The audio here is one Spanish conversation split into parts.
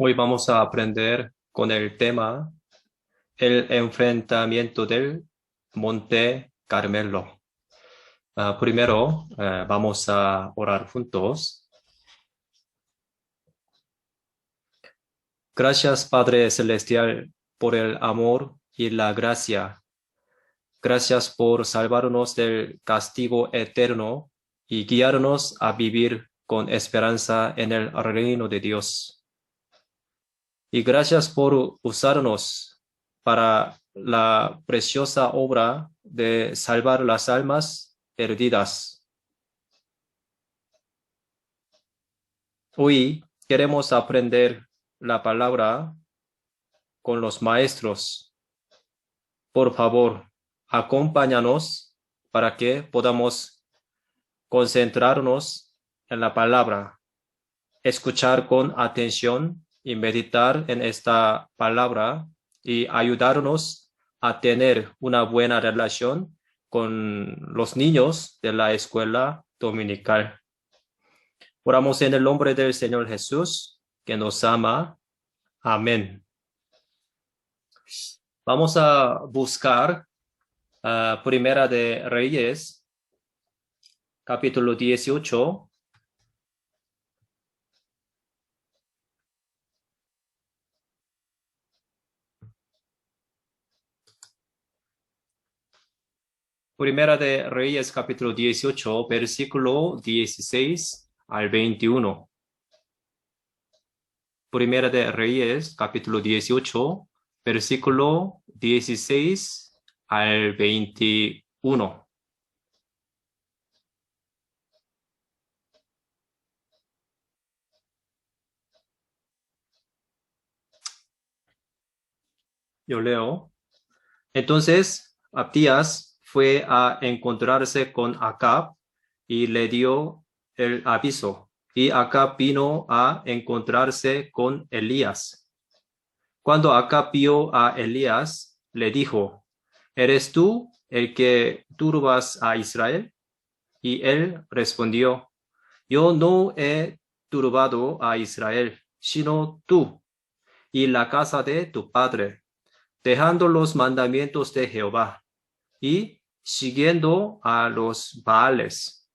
Hoy vamos a aprender con el tema el enfrentamiento del Monte Carmelo. Primero, vamos a orar juntos. Gracias, Padre Celestial, por el amor y la gracia. Gracias por salvarnos del castigo eterno y guiarnos a vivir con esperanza en el reino de Dios. Y gracias por usarnos para la preciosa obra de salvar las almas perdidas. Hoy queremos aprender la palabra con los maestros. Por favor, acompáñanos para que podamos concentrarnos en la palabra, escuchar con atención y meditar en esta palabra y ayudarnos a tener una buena relación con los niños de la escuela dominical. Oramos en el nombre del Señor Jesús, que nos ama. Amén. Vamos a buscar Primera de Reyes, capítulo 18. Primera de Reyes, capítulo 18, versículo 16 al 21. Primera de Reyes, capítulo 18, versículo 16 al 21. Yo leo. Entonces, Abdías fue a encontrarse con Acab y le dio el aviso. Y Acab vino a encontrarse con Elías. Cuando Acab vio a Elías, le dijo: ¿Eres tú el que turbas a Israel? Y él respondió: Yo no he turbado a Israel, sino tú y la casa de tu padre, dejando los mandamientos de Jehová y siguiendo a los Baales.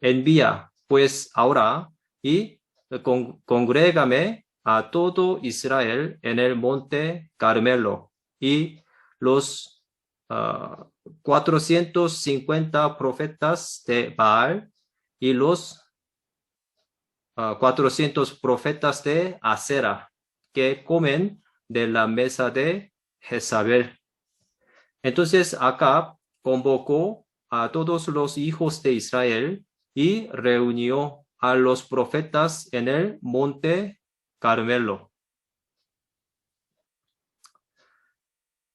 Envía pues ahora y congrégame a todo Israel en el monte Carmelo, y los 450 profetas de Baal y los 400 profetas de Acera, que comen de la mesa de Jezabel. Entonces Acab convocó a todos los hijos de Israel y reunió a los profetas en el monte Carmelo.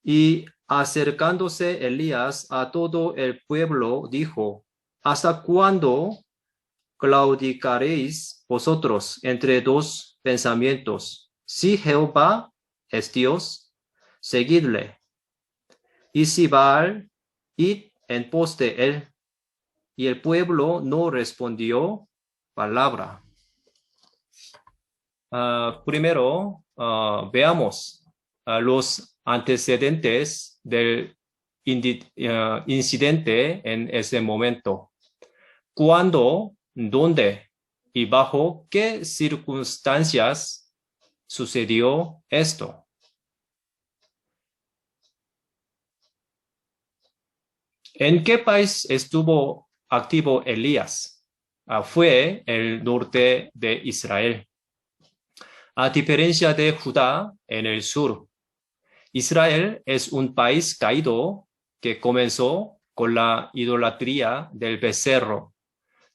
Y acercándose Elías a todo el pueblo, dijo: ¿Hasta cuándo claudicaréis vosotros entre dos pensamientos? Si Jehová es Dios, seguidle; y si Baal, id en pos de él. Y el pueblo no respondió palabra. Primero, veamos los antecedentes del incidente en ese momento. ¿Cuándo, dónde y bajo qué circunstancias sucedió esto? ¿En qué país estuvo activo Elías? Fue el norte de Israel. A diferencia de Judá en el sur, Israel es un país caído que comenzó con la idolatría del becerro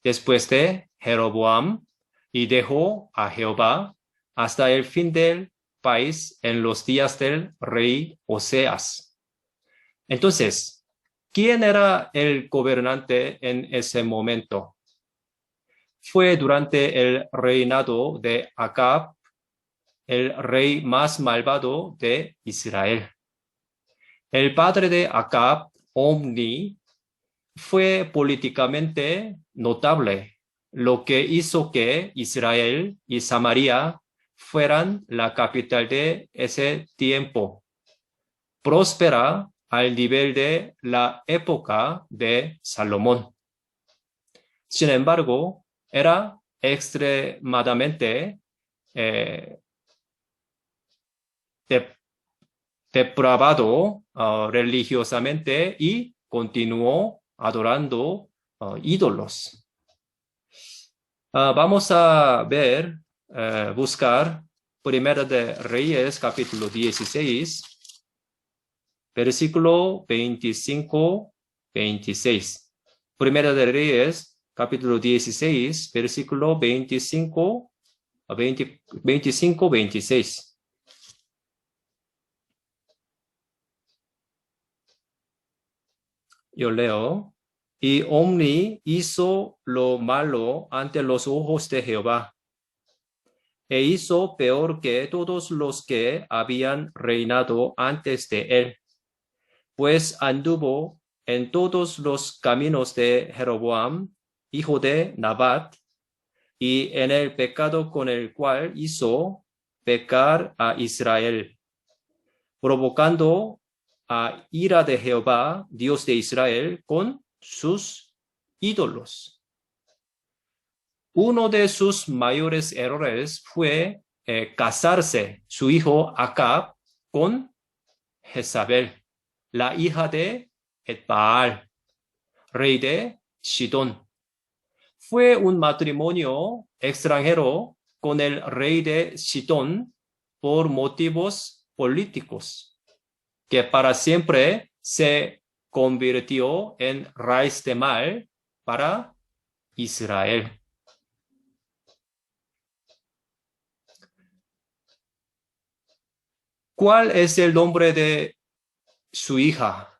después de Jeroboam, y dejó a Jehová hasta el fin del país en los días del rey Oseas. Entonces, ¿quién era el gobernante en ese momento? Fue durante el reinado de Acab, el rey más malvado de Israel. El padre de Acab, Omni, fue políticamente notable, lo que hizo que Israel y Samaria fueran la capital de ese tiempo, próspera al nivel de la época de Salomón. Sin embargo, era extremadamente de- depravado religiosamente y continuó adorando ídolos. Vamos a ver, buscar Primera de Reyes, capítulo 16, versículo 25-26. Primera de Reyes, capítulo 16, versículo 25-26. Yo leo. Y Omni hizo lo malo ante los ojos de Jehová, e hizo peor que todos los que habían reinado antes de él, pues anduvo en todos los caminos de Jeroboam, hijo de Nabat, y en el pecado con el cual hizo pecar a Israel, provocando a ira de Jehová, Dios de Israel, con sus ídolos. Uno de sus mayores errores fue casarse su hijo Acab con Jezabel, la hija de Etbaal, rey de Sidón. Fue un matrimonio extranjero con el rey de Sidón por motivos políticos, que para siempre se convirtió en raíz de mal para Israel. ¿Cuál es el nombre de su hija?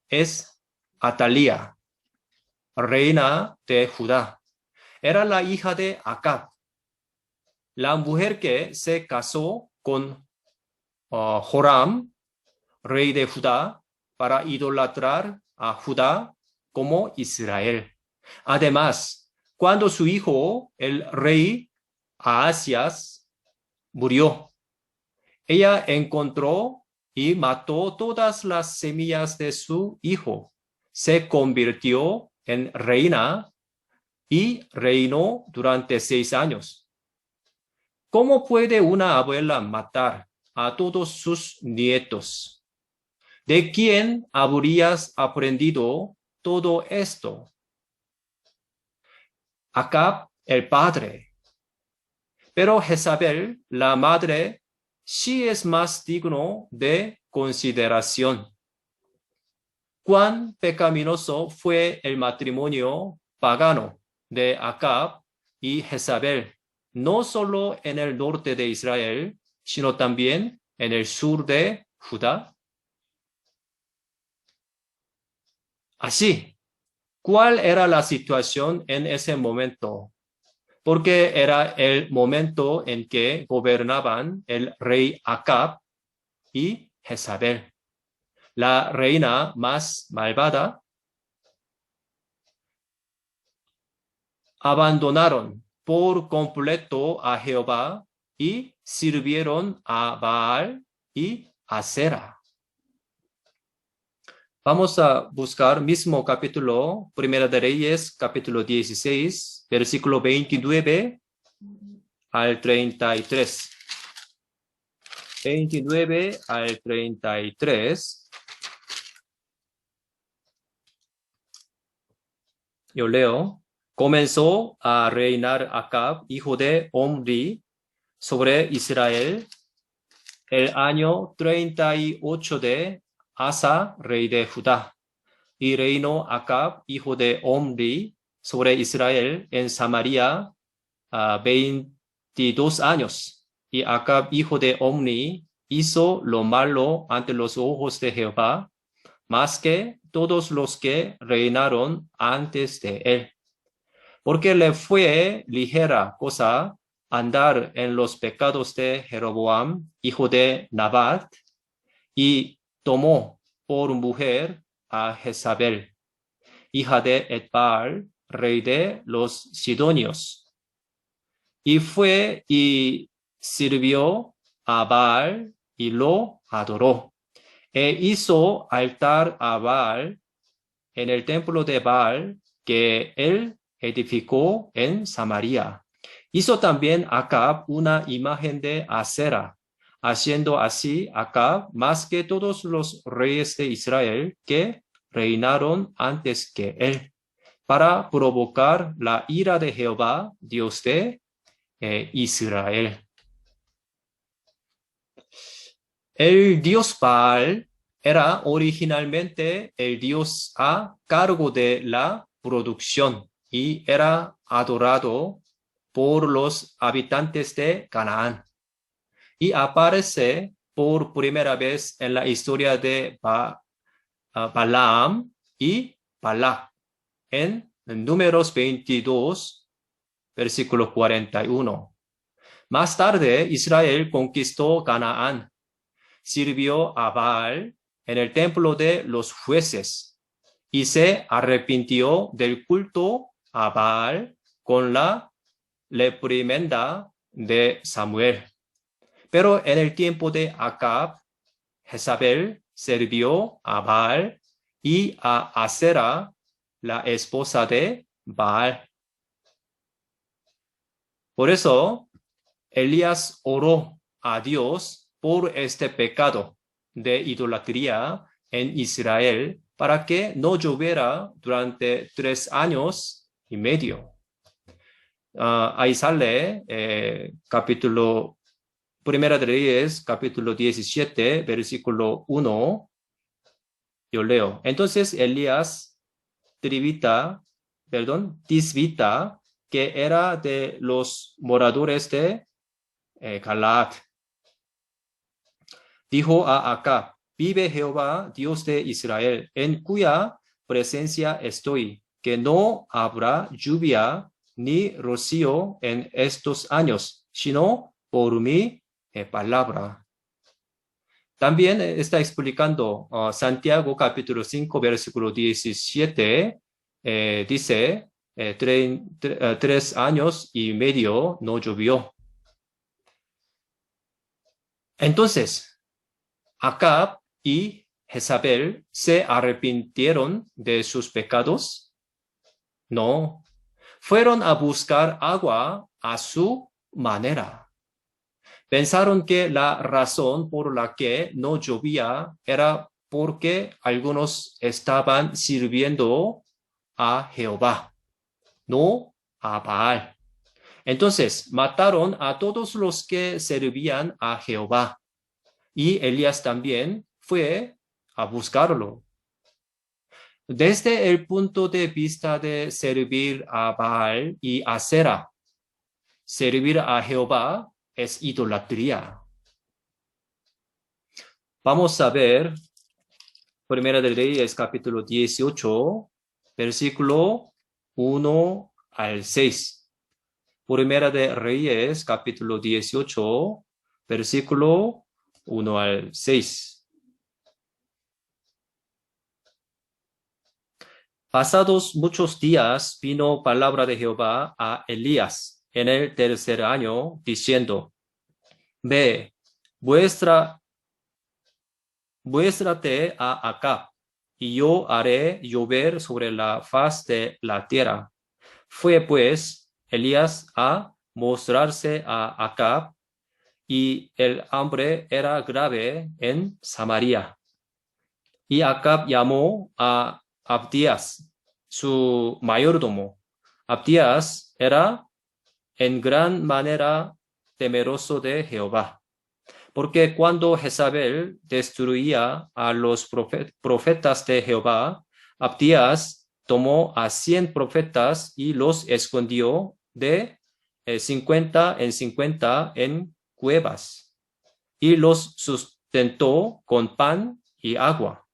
Es Atalía, reina de Judá. Era la hija de Acab, la mujer que se casó con Joram, rey de Judá, para idolatrar a Judá como Israel. Además, cuando su hijo, el rey Ahazías, murió, ella encontró y mató todas las semillas de su hijo. Se convirtió en reina y reinó durante 6 años. ¿Cómo puede una abuela matar a todos sus nietos? ¿De quién habrías aprendido todo esto? Acab, el padre. Pero Jezabel, la madre, sí es más digno de consideración. Cuán pecaminoso fue el matrimonio pagano de Acab y Jezabel, no solo en el norte de Israel, sino también en el sur de Judá. Así, ¿cuál era la situación en ese momento? Porque era el momento en que gobernaban el rey Acab y Jezabel, la reina más malvada. Abandonaron por completo a Jehová y sirvieron a Baal y a Sera. Vamos a buscar mismo capítulo, Primera de Reyes, capítulo 16, versículo 29 al 33. 29 al 33. Yo leo. Comenzó a reinar Acab, hijo de Omri, sobre Israel el año 38 de Asa, rey de Judá. Y reinó Acab, hijo de Omri, sobre Israel en Samaria 22 años. Y Acab, hijo de Omri, hizo lo malo ante los ojos de Jehová, más que todos los que reinaron antes de él. Porque le fue ligera cosa andar en los pecados de Jeroboam, hijo de Nabat, y tomó por mujer a Jezabel, hija de Etbaal, rey de los Sidonios. Y fue y sirvió a Baal y lo adoró. E hizo altar a Baal en el templo de Baal que él edificó en Samaria. Hizo también Acab una imagen de Acera, haciendo así Acab más que todos los reyes de Israel que reinaron antes que él, para provocar la ira de Jehová, Dios de Israel. El dios Baal era originalmente el dios a cargo de la producción y era adorado por los habitantes de Canaán. Y aparece por primera vez en la historia de Balaam y Balac en Números 22, versículo 41. Más tarde, Israel conquistó Canaán, sirvió a Baal en el templo de los jueces y se arrepintió del culto a Baal con la reprimenda de Samuel. Pero en el tiempo de Acab, Jezabel sirvió a Baal y a Acera, la esposa de Baal. Por eso, Elías oró a Dios por este pecado de idolatría en Israel para que no lloviera durante 3 años y medio. Ahí sale Primera de Reyes, capítulo 17, versículo 1. Yo leo. Entonces Elías Tisbita, que era de los moradores de Galaad, dijo a Acab: vive Jehová, Dios de Israel, en cuya presencia estoy, que no habrá lluvia ni rocío en estos años, sino por mi palabra. También está explicando Santiago capítulo 5, versículo 17, dice, 3 años y medio no llovió. Entonces, Acab y Jezabel se arrepintieron de sus pecados. No, fueron a buscar agua a su manera. Pensaron que la razón por la que no llovía era porque algunos estaban sirviendo a Jehová, no a Baal. Entonces mataron a todos los que servían a Jehová. Y Elías también fue a buscarlo. Desde el punto de vista de servir a Baal y a Acera, servir a Jehová es idolatría. Vamos a ver Primera de Reyes, capítulo 18, versículo 1 al 6. Primera de Reyes, capítulo 18, versículo 1 al 6. Pasados muchos días vino palabra de Jehová a Elías en el tercer año, diciendo: Ve, muéstrate a Acab, y yo haré llover sobre la faz de la tierra. Fue pues Elías a mostrarse a Acab, y el hambre era grave en Samaria. Y Acab llamó a Abdías, su mayordomo. Abdías era en gran manera temeroso de Jehová, porque cuando Jezabel destruía a los profetas de Jehová, Abdías tomó a 100 profetas y los escondió de 50 en 50 en cuevas, y los sustentó con pan y agua.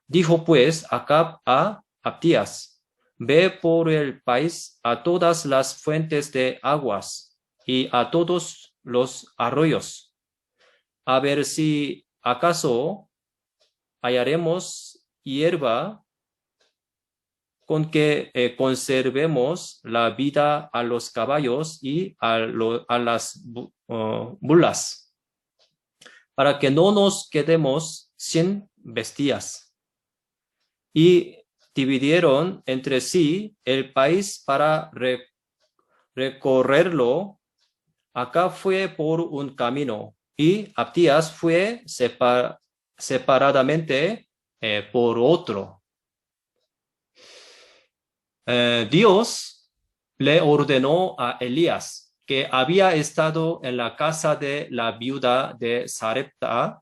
Dijo pues Acab a Abdías: ve por el país a todas las fuentes de aguas y a todos los arroyos, a ver si acaso hallaremos hierba con que conservemos la vida a los caballos y a las mulas, para que no nos quedemos sin bestias. Y dividieron entre sí el país para recorrerlo. Acá fue por un camino y Abdías fue separadamente por otro. Dios le ordenó a Elías, que había estado en la casa de la viuda de Sarepta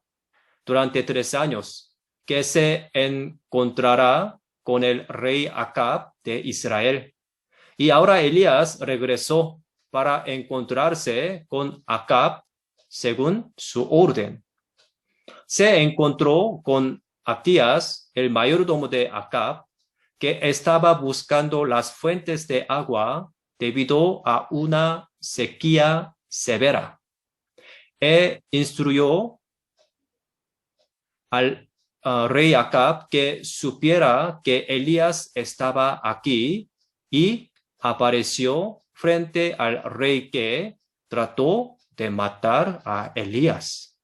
durante 3 años, que se encontrará con el rey Acab de Israel. Y ahora Elías regresó para encontrarse con Acab según su orden. Se encontró con Abdías, el mayordomo de Acab, que estaba buscando las fuentes de agua debido a una sequía severa. E instruyó al rey Acab que supiera que Elías estaba aquí y apareció frente al rey que trató de matar a Elías.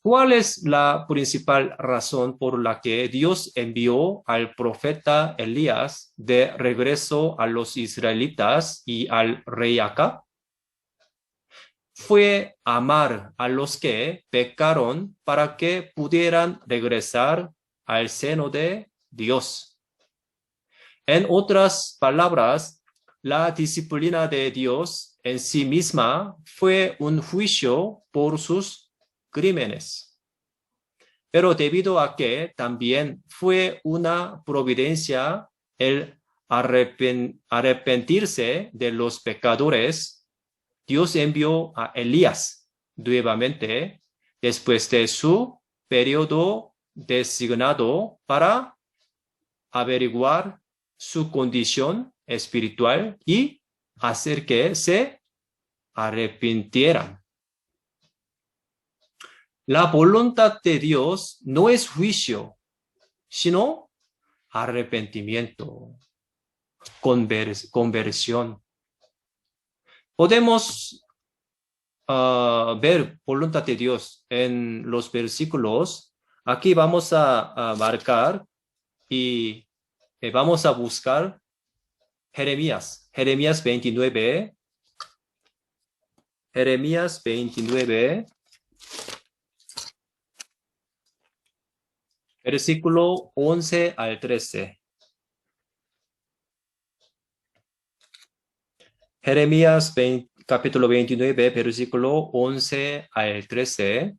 ¿Cuál es la principal razón por la que Dios envió al profeta Elías de regreso a los israelitas y al rey Acab? Fue amar a los que pecaron para que pudieran regresar al seno de Dios. En otras palabras, la disciplina de Dios en sí misma fue un juicio por sus crímenes. Pero debido a que también fue una providencia el arrepentirse de los pecadores, Dios envió a Elías nuevamente después de su periodo designado para averiguar su condición espiritual y hacer que se arrepintieran. La voluntad de Dios no es juicio, sino arrepentimiento, conversión. Podemos ver voluntad de Dios en los versículos. Aquí vamos a marcar y vamos a buscar Jeremías 29. Jeremías 29, versículo 11 al 13. Jeremías capítulo 29, versículo 11 al 13.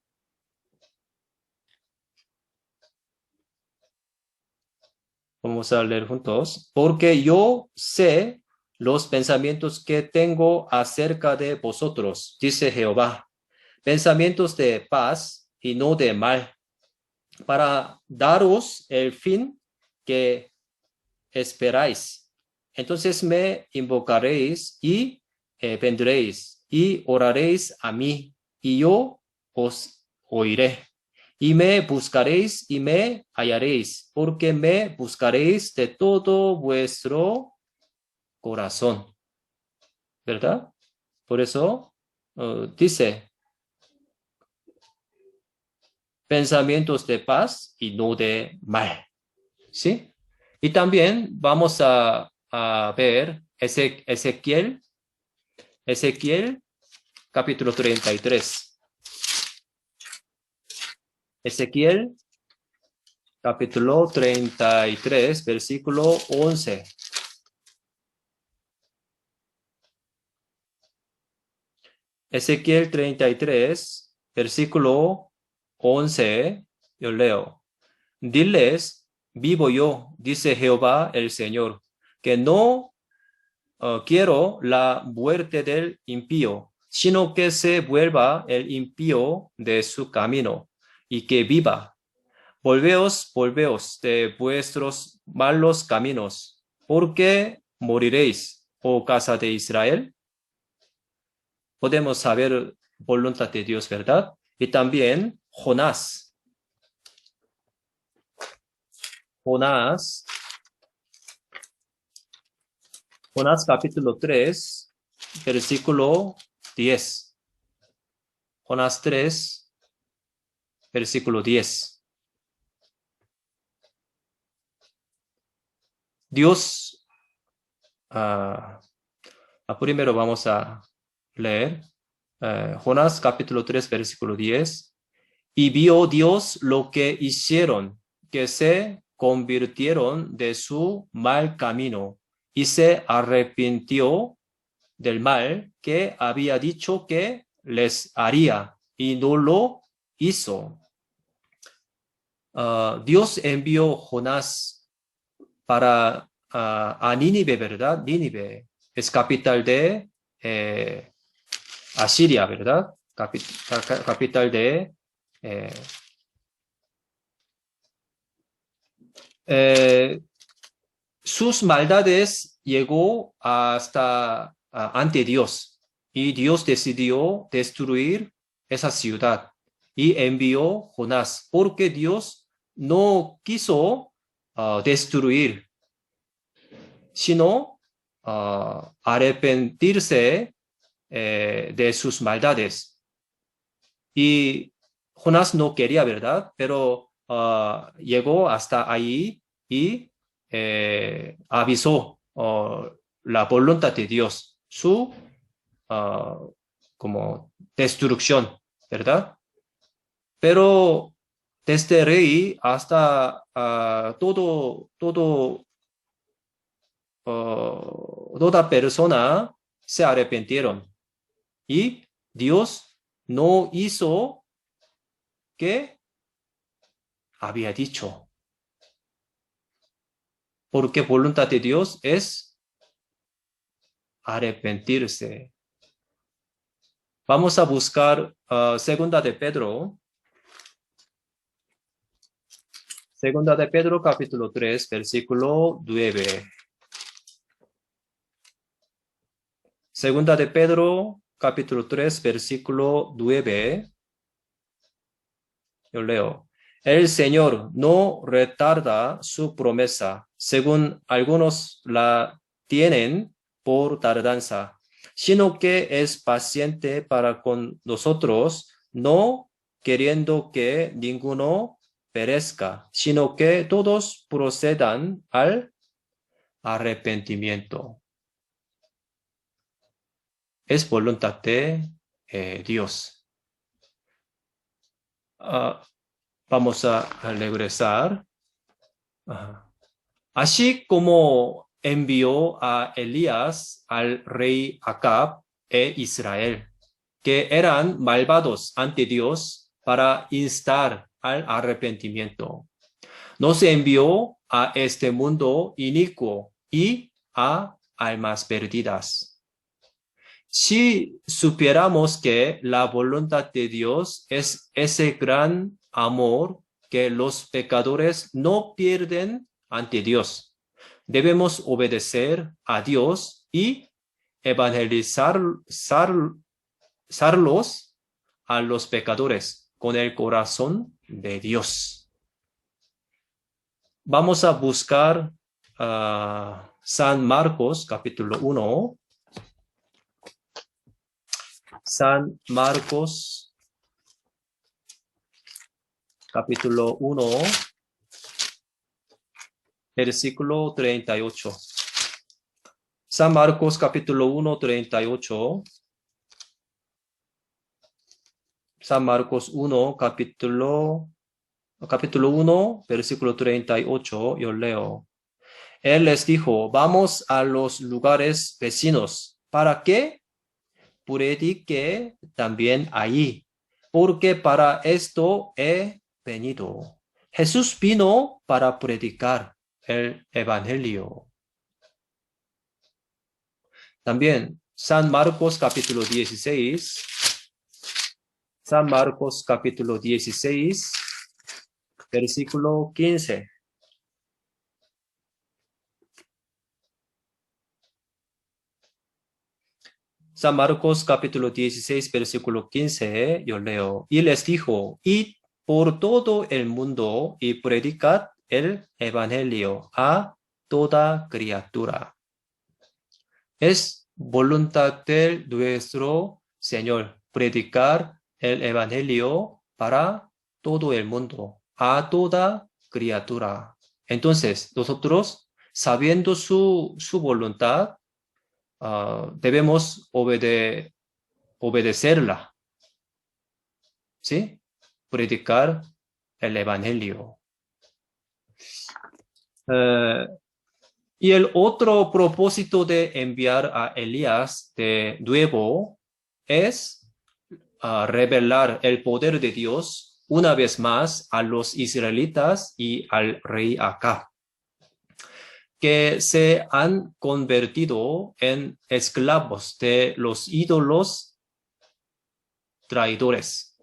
Vamos a leer juntos. Porque yo sé los pensamientos que tengo acerca de vosotros, dice Jehová, pensamientos de paz y no de mal, para daros el fin que esperáis. Entonces me invocaréis y vendréis y oraréis a mí y yo os oiré. Y me buscaréis y me hallaréis, porque me buscaréis de todo vuestro corazón. ¿Verdad? Por eso dice, pensamientos de paz y no de mal. ¿Sí? Y también vamos a ver Ezequiel capítulo 33. Ezequiel capítulo 33, versículo 11. Ezequiel 33, versículo 11, yo leo. Diles, vivo yo, dice Jehová el Señor, que no quiero la muerte del impío, sino que se vuelva el impío de su camino y que viva. Volveos de vuestros malos caminos, porque moriréis, oh casa de Israel. Podemos saber voluntad de Dios, ¿verdad? Y también Jonás Jonás capítulo 3, versículo 10. Jonás 3, versículo 10. Dios, primero vamos a leer Jonás capítulo 3, versículo 10. Y vio Dios lo que hicieron, que se convirtieron de su mal camino y se arrepintió del mal que había dicho que les haría y no lo hizo. Dios envió Jonás para a Nínive, ¿verdad? Nínive es capital de Asiria, ¿verdad? Capital de eh, sus maldades llegó hasta ante Dios y Dios decidió destruir esa ciudad y envió Jonás porque Dios no quiso destruir, sino arrepentirse de sus maldades. Y Jonás no quería, ¿verdad? Pero llegó hasta ahí y avisó la voluntad de Dios, su como destrucción, ¿verdad? Pero desde rey hasta toda persona se arrepintieron y Dios no hizo que había dicho, porque voluntad de Dios es arrepentirse. Vamos a buscar segunda de Pedro. Segunda de Pedro, capítulo 3, versículo 9. Segunda de Pedro, capítulo 3, versículo 9. Yo leo. El Señor no retarda su promesa, según algunos la tienen por tardanza, sino que es paciente para con nosotros, no queriendo que ninguno perezca, sino que todos procedan al arrepentimiento. Es voluntad de Dios. Vamos a regresar. Así como envió a Elías al rey Acab e Israel, que eran malvados ante Dios para instar al arrepentimiento. Nos envió a este mundo inicuo y a almas perdidas. Si supiéramos que la voluntad de Dios es ese gran amor que los pecadores no pierden ante Dios, debemos obedecer a Dios y evangelizarlos a los pecadores con el corazón de Dios. Vamos a buscar San Marcos capítulo 1. San Marcos capítulo 1, versículo 38. San Marcos capítulo 1, 38. San Marcos 1, capítulo 1, versículo 38, yo leo. Él les dijo, vamos a los lugares vecinos. ¿Para qué? Predique también allí, porque para esto he venido. Jesús vino para predicar el evangelio. También San Marcos capítulo 16. San Marcos capítulo 16, versículo 15. San Marcos capítulo 16, versículo 15, yo leo. Y les dijo, id por todo el mundo y predicad el evangelio a toda criatura. Es voluntad de nuestro Señor predicar el Evangelio para todo el mundo, a toda criatura. Entonces, nosotros, sabiendo su voluntad, debemos obedecerla, ¿sí? Predicar el Evangelio. Eh, y el otro propósito de enviar a Elías de nuevo es revelar el poder de Dios una vez más a los israelitas y al rey Acab, que se han convertido en esclavos de los ídolos traidores.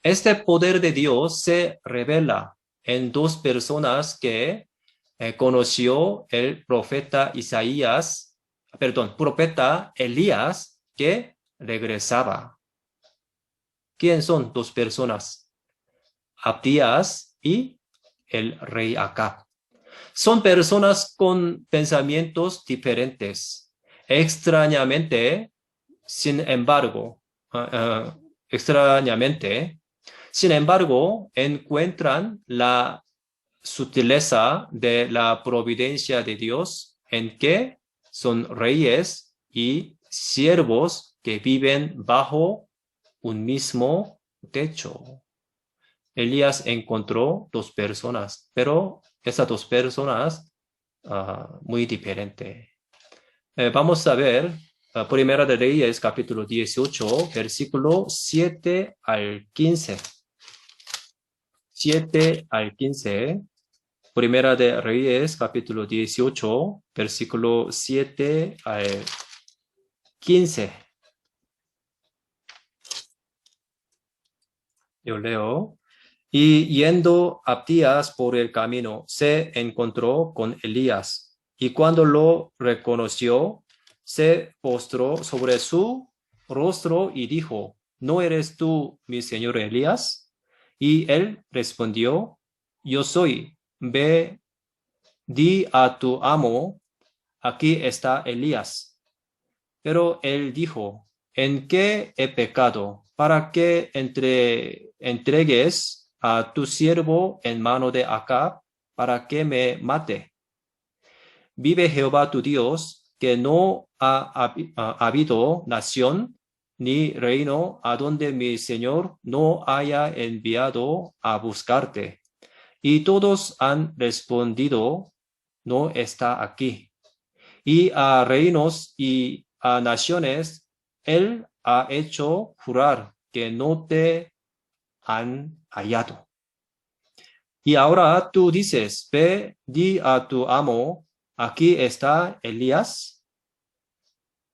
Este poder de Dios se revela en dos personas que conoció el profeta profeta Elías que regresaba. ¿Quién son dos personas? Abdías y el rey Acab. Son personas con pensamientos diferentes. Extrañamente, sin embargo, uh, uh, extrañamente, sin embargo, encuentran la sutileza de la providencia de Dios en que son reyes y siervos que viven bajo un mismo techo. Elías encontró dos personas, pero esas dos personas muy diferentes. Vamos a ver Primera de Reyes, capítulo 18, versículo 7 al 15. 7 al 15. Primera de Reyes, capítulo 18, versículo 7 al 15. Yo leo. Y yendo Abdías por el camino, se encontró con Elías, y cuando lo reconoció, se postró sobre su rostro y dijo, ¿no eres tú mi señor Elías? Y él respondió, yo soy. Ve, di a tu amo, aquí está Elías. Pero él dijo, ¿en qué he pecado? Para que entregues a tu siervo en mano de Acab, para que me mate. Vive Jehová tu Dios, que no ha habido nación ni reino a donde mi Señor no haya enviado a buscarte. Y todos han respondido, no está aquí. Y a reinos y a naciones él ha hecho jurar que no te han hallado. Y ahora tú dices, ve, di a tu amo, aquí está Elías.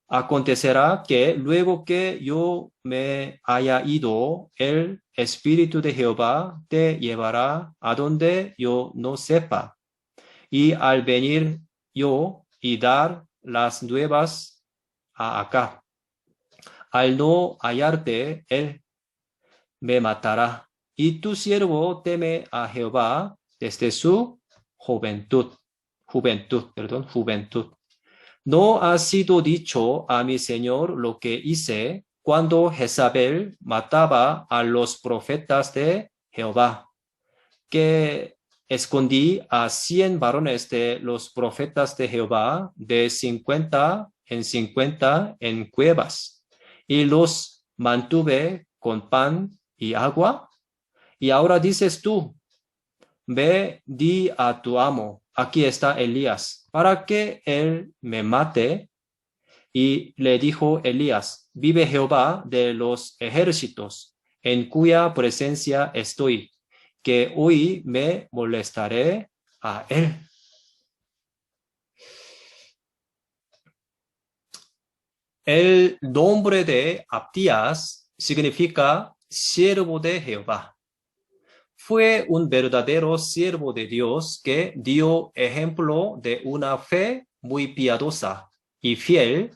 Acontecerá que luego que yo me haya ido, el Espíritu de Jehová te llevará a donde yo no sepa. Y al venir yo y dar las nuevas a Acab, al no hallarte, él me matará. Y tu siervo teme a Jehová desde su juventud. ¿No ha sido dicho a mi señor lo que hice cuando Jezabel mataba a los profetas de Jehová? Que escondí a 100 varones de los profetas de Jehová, de 50 en 50 en cuevas, y los mantuve con pan y agua. Y ahora dices tú, ve, di a tu amo, aquí está Elías, para que él me mate. Y le dijo Elías, vive Jehová de los ejércitos, en cuya presencia estoy, que hoy me molestaré a él. El nombre de Abdías significa siervo de Jehová. Fue un verdadero siervo de Dios que dio ejemplo de una fe muy piadosa y fiel,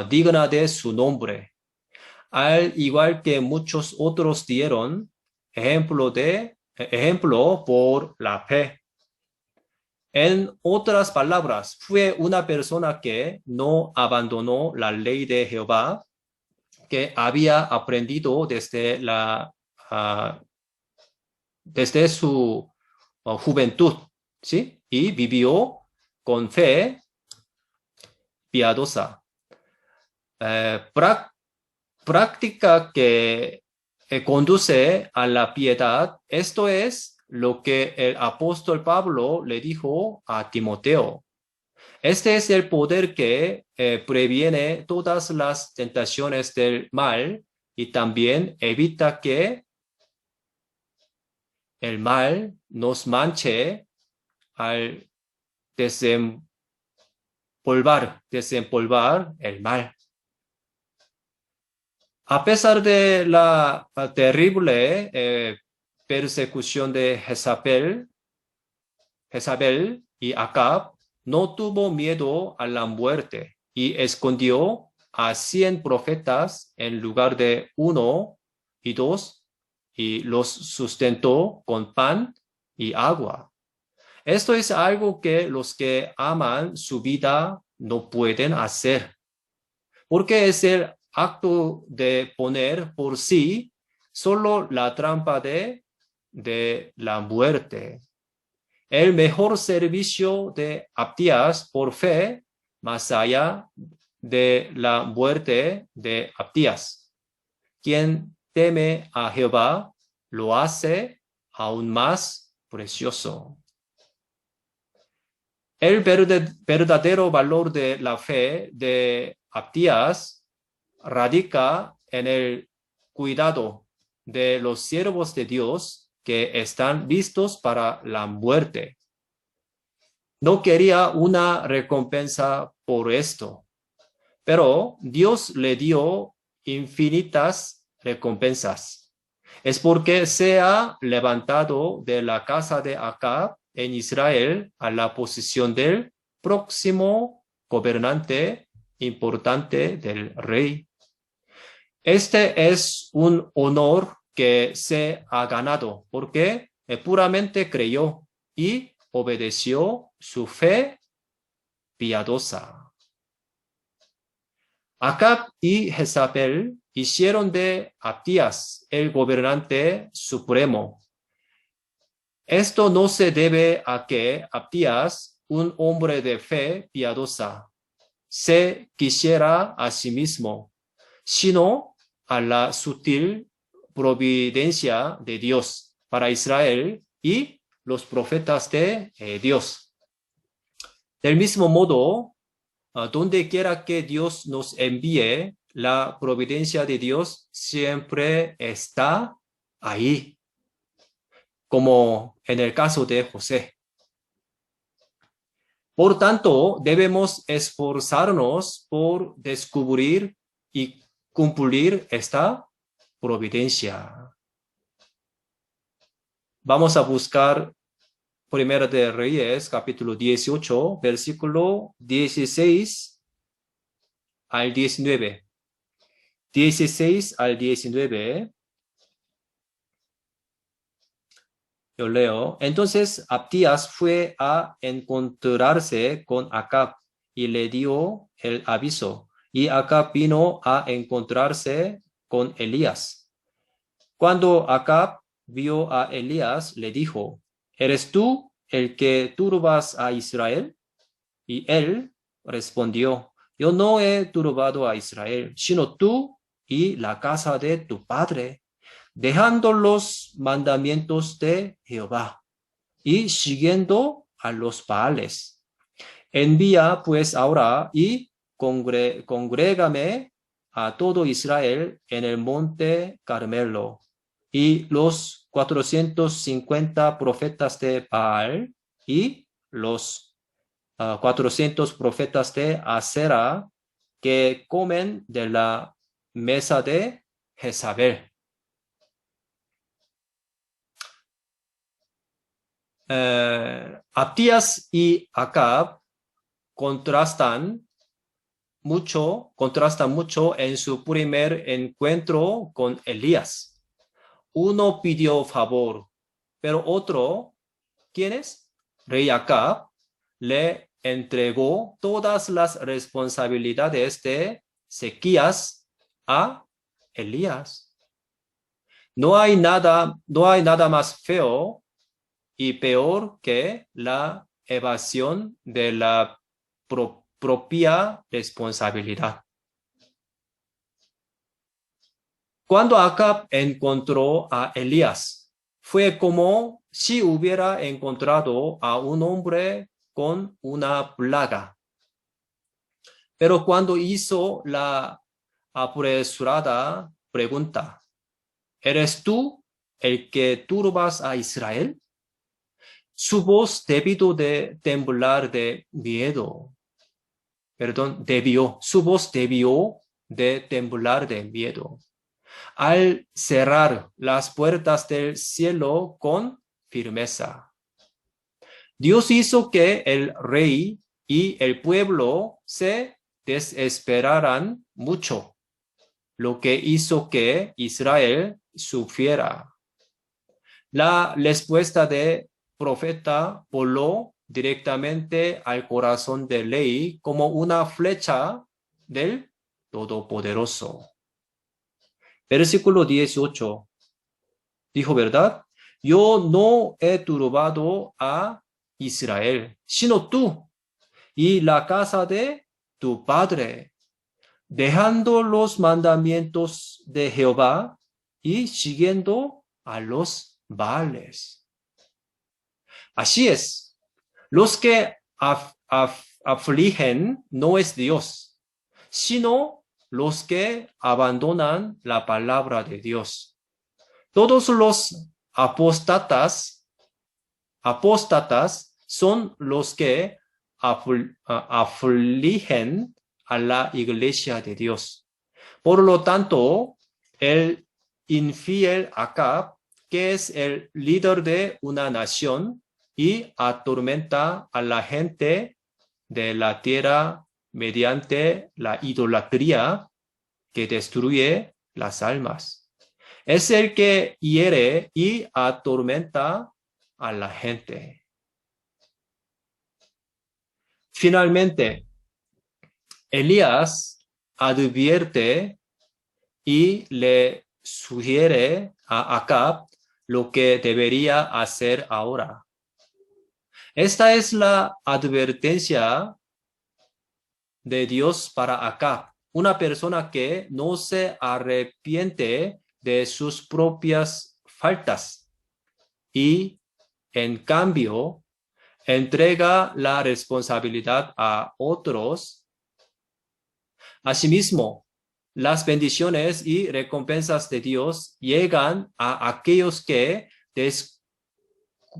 digna de su nombre, al igual que muchos otros dieron ejemplo por la fe. En otras palabras, fue una persona que no abandonó la ley de Jehová, que había aprendido ah, desde su juventud, ¿sí? Y vivió con fe piadosa. Práctica que conduce a la piedad. Esto es lo que el apóstol Pablo le dijo a Timoteo. Este es el poder que previene todas las tentaciones del mal y también evita que el mal nos manche al desempolvar el mal. A pesar de la terrible persecución de Jezabel y Acab, no tuvo miedo a la muerte y escondió a 100 profetas en lugar de 1 y 2 y los sustentó con pan y agua. Esto es algo que los que aman su vida no pueden hacer, porque es el acto de poner por sí solo la trampa de la muerte. El mejor servicio de Abdías por fe, más allá de la muerte de Abdías. Quien teme a Jehová lo hace aún más precioso. El verdadero valor de la fe de Abdías radica en el cuidado de los siervos de Dios que están listos para la muerte. No quería una recompensa por esto, pero Dios le dio infinitas recompensas. Es porque se ha levantado de la casa de Acab en Israel a la posición del próximo gobernante importante del rey. Este es un honor que se ha ganado porque puramente creyó y obedeció su fe piadosa. Acab y Jezabel hicieron de Abdías el gobernante supremo. Esto no se debe a que Abdías, un hombre de fe piadosa, se quisiera a sí mismo, sino a la sutil providencia de Dios para Israel y los profetas de Dios. Del mismo modo, donde quiera que Dios nos envíe, la providencia de Dios siempre está ahí, como en el caso de José. Por tanto, debemos esforzarnos por descubrir y cumplir esta providencia. Vamos a buscar Primera de Reyes, capítulo 18, versículo 16 al 19. 16 al 19. Yo leo. Entonces Abdías fue a encontrarse con Acab y le dio el aviso. Y Acab vino a encontrarse con Elías. Cuando Acab vio a Elías, le dijo: ¿Eres tú el que turbas a Israel? Y él respondió: Yo no he turbado a Israel, sino tú y la casa de tu padre, dejando los mandamientos de Jehová y siguiendo a los Baales. Envía pues ahora y congrégame a todo Israel en el monte Carmelo. Y los 450 profetas de Baal y los 400 profetas de Asera que comen de la mesa de Jezabel. Abdías y Acab contrastan mucho en su primer encuentro con Elías. Uno pidió favor, pero otro, ¿quién es? Rey Acab, le entregó todas las responsabilidades de sequías a Elías. No hay nada más feo y peor que la evasión de la propia responsabilidad. Cuando Acab encontró a Elías, fue como si hubiera encontrado a un hombre con una plaga. Pero cuando hizo la apresurada pregunta, ¿eres tú el que turbas a Israel? Su voz debió de temblar de miedo. Su voz debió de temblar de miedo al cerrar las puertas del cielo con firmeza. Dios hizo que el rey y el pueblo se desesperaran mucho, lo que hizo que Israel sufriera. La respuesta de profeta voló directamente al corazón del rey como una flecha del Todopoderoso. Versículo 18. Dijo, ¿verdad? Yo no he turbado a Israel, sino tú y la casa de tu padre, dejando los mandamientos de Jehová y siguiendo a los Baales. Así es, los que afligen no es Dios, sino los que abandonan la palabra de Dios. Todos los apóstatas son los que afligen a la iglesia de Dios. Por lo tanto, el infiel Acab, que es el líder de una nación y atormenta a la gente de la tierra mediante la idolatría que destruye las almas. Es el que hiere y atormenta a la gente. Finalmente, Elías advierte y le sugiere a Acab lo que debería hacer ahora. Esta es la advertencia de Dios para Acab, una persona que no se arrepiente de sus propias faltas y, en cambio, entrega la responsabilidad a otros. Asimismo, las bendiciones y recompensas de Dios llegan a aquellos que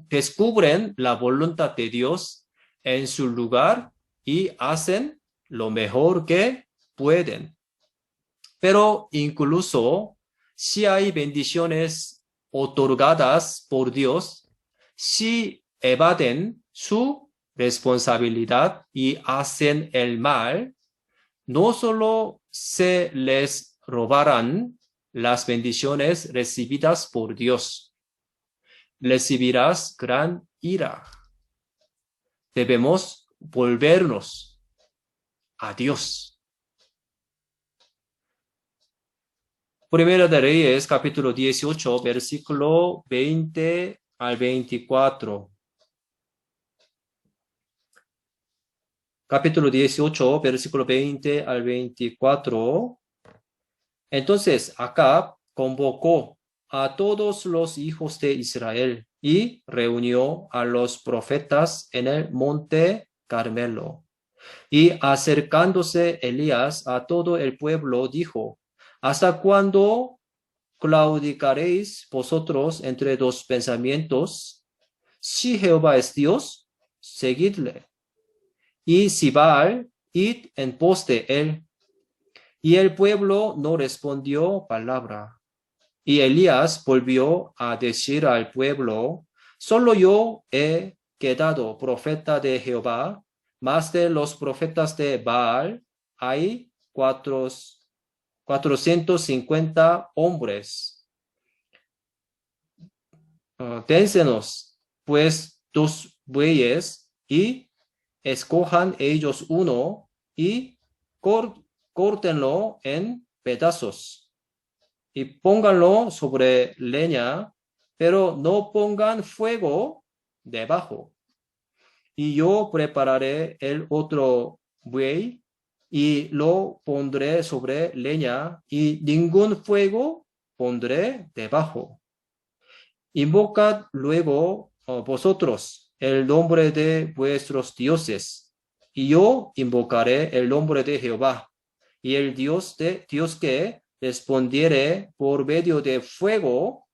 descubren la voluntad de Dios en su lugar y hacen lo mejor que pueden. Pero incluso si hay bendiciones otorgadas por Dios, si evaden su responsabilidad y hacen el mal, no solo se les robarán las bendiciones recibidas por Dios, recibirás gran ira. Debemos volvernos a Dios. Primera de Reyes, capítulo 18, versículo 20 al 24. Capítulo 18, versículo 20 al 24. Entonces Acab convocó a todos los hijos de Israel y reunió a los profetas en el monte Carmelo. Y acercándose Elías a todo el pueblo, dijo: ¿Hasta cuándo claudicaréis vosotros entre dos pensamientos? Si Jehová es Dios, seguidle. Y si Baal, id en pos de él. Y el pueblo no respondió palabra. Y Elías volvió a decir al pueblo: solo yo he quedado profeta de Jehová, más de los profetas de Baal hay 450 hombres. Dénsenos pues 2 bueyes y escojan ellos uno y córtenlo en pedazos y pónganlo sobre leña, pero no pongan fuego debajo. Y yo prepararé el otro buey y lo pondré sobre leña y ningún fuego pondré debajo. Invocad luego vosotros el nombre de vuestros dioses, y yo invocaré el nombre de Jehová, y el Dios que respondiere por medio de fuego,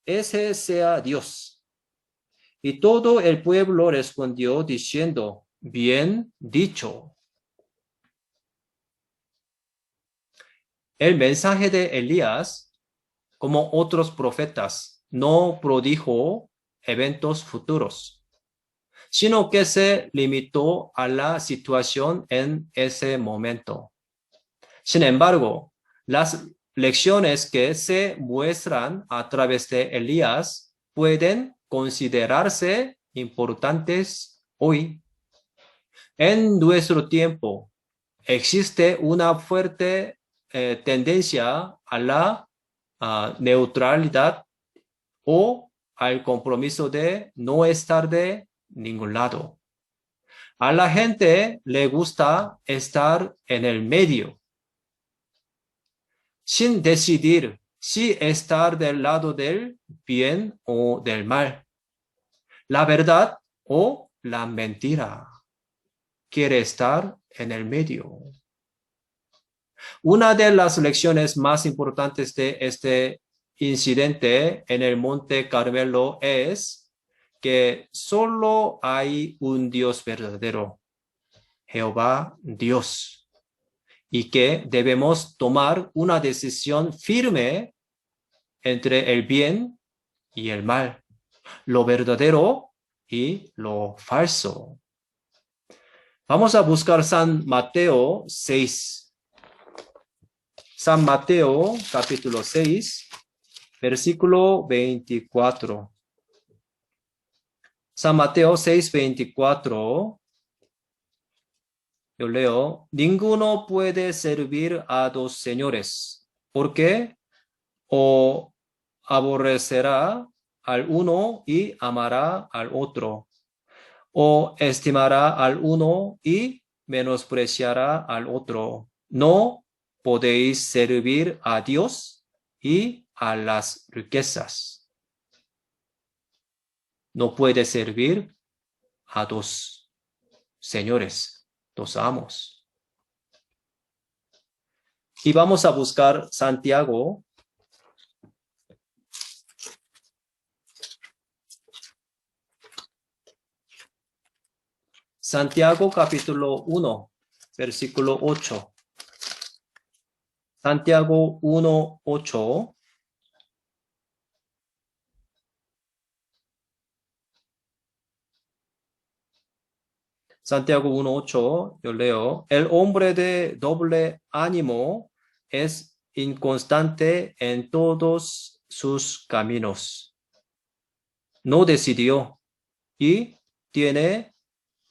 ese sea Dios. Y todo el pueblo respondió diciendo, bien dicho. El mensaje de Elías, como otros profetas, no prodijo eventos futuros, sino que se limitó a la situación en ese momento. Sin embargo, las lecciones que se muestran a través de Elías pueden considerarse importantes hoy. En nuestro tiempo existe una fuerte tendencia a la neutralidad o al compromiso de no estar de ningún lado. A la gente le gusta estar en el medio, sin decidir si estar del lado del bien o del mal, la verdad o la mentira. Quiere estar en el medio. Una de las lecciones más importantes de este incidente en el Monte Carmelo es que solo hay un Dios verdadero, Jehová Dios, y que debemos tomar una decisión firme entre el bien y el mal, lo verdadero y lo falso. Vamos a buscar San Mateo 6. San Mateo capítulo 6, versículo 24. San Mateo 6, 24. Yo leo, ninguno puede servir a dos señores, porque o aborrecerá al uno y amará al otro, o estimará al uno y menospreciará al otro. No podéis servir a Dios y a las riquezas. No puede servir a dos señores, dos amos. Y vamos a buscar Santiago. Santiago capítulo 1, versículo 8. Santiago 1, 8. Santiago 1:8, yo leo, el hombre de doble ánimo es inconstante en todos sus caminos. No decidió y tiene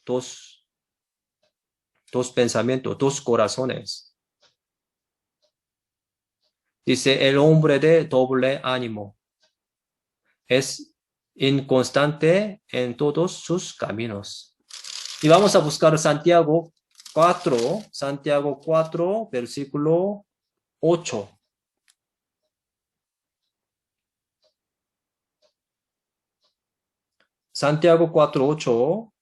dos pensamientos, dos corazones. Dice, el hombre de doble ánimo es inconstante en todos sus caminos. Y vamos a buscar Santiago 4, versículo 8. Santiago 4:8.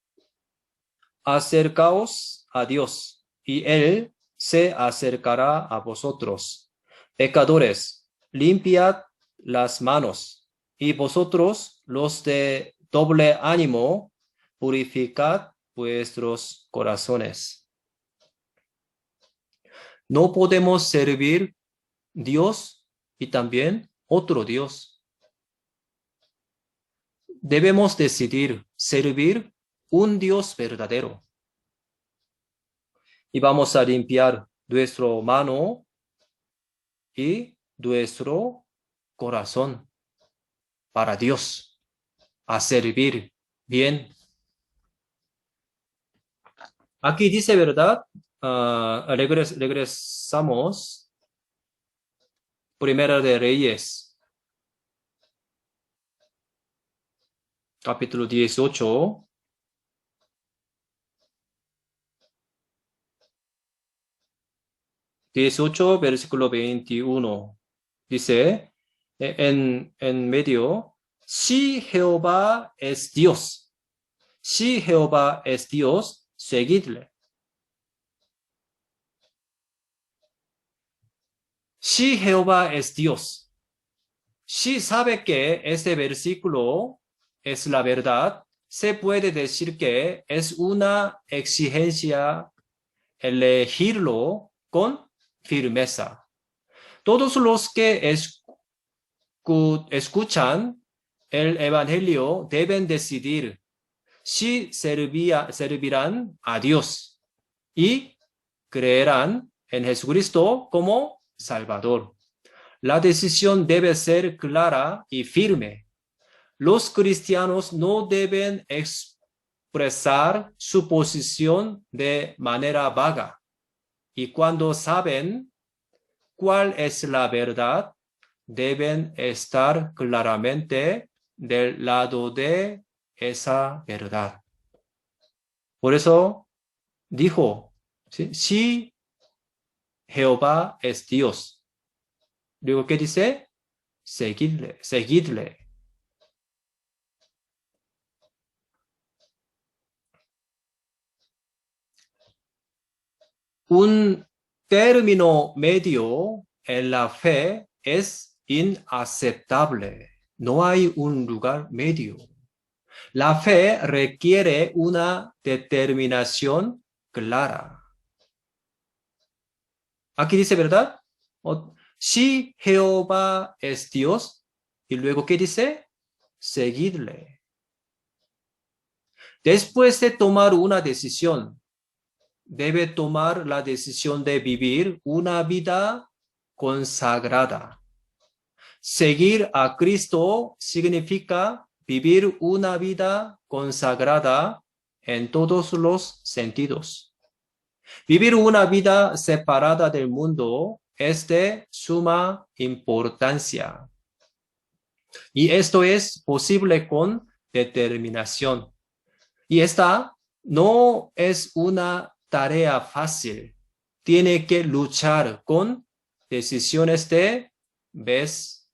Acercaos a Dios, y Él se acercará a vosotros. Pecadores, limpiad las manos, y vosotros, los de doble ánimo, purificad vuestros corazones. No podemos servir Dios y también otro Dios. Debemos decidir servir un Dios verdadero. Y vamos a limpiar nuestra mano y nuestro corazón para Dios, a servir bien. Aquí dice, ¿verdad? Regresamos. Primera de Reyes, capítulo 18. Versículo 21. Dice, en medio, si Jehová es Dios, si Jehová es Dios, seguidle. Si Jehová es Dios, si sabe que este versículo es la verdad, se puede decir que es una exigencia elegirlo con firmeza. Todos los que escuchan el Evangelio deben decidir si servirán a Dios y creerán en Jesucristo como Salvador. La decisión debe ser clara y firme. Los cristianos no deben expresar su posición de manera vaga. Y cuando saben cuál es la verdad, deben estar claramente del lado de esa verdad. Por eso dijo, ¿sí? Si Jehová es Dios. Luego, ¿qué dice? Seguidle, seguidle. Un término medio en la fe es inaceptable. No hay un lugar medio. La fe requiere una determinación clara. Aquí dice, ¿verdad? Si Jehová es Dios, y luego, ¿qué dice? Seguidle. Después de tomar una decisión, debe tomar la decisión de vivir una vida consagrada. Seguir a Cristo significa vivir una vida consagrada en todos los sentidos. Vivir una vida separada del mundo es de suma importancia. Y esto es posible con determinación. Y esta no es una tarea fácil. Tiene que luchar con decisiones de vez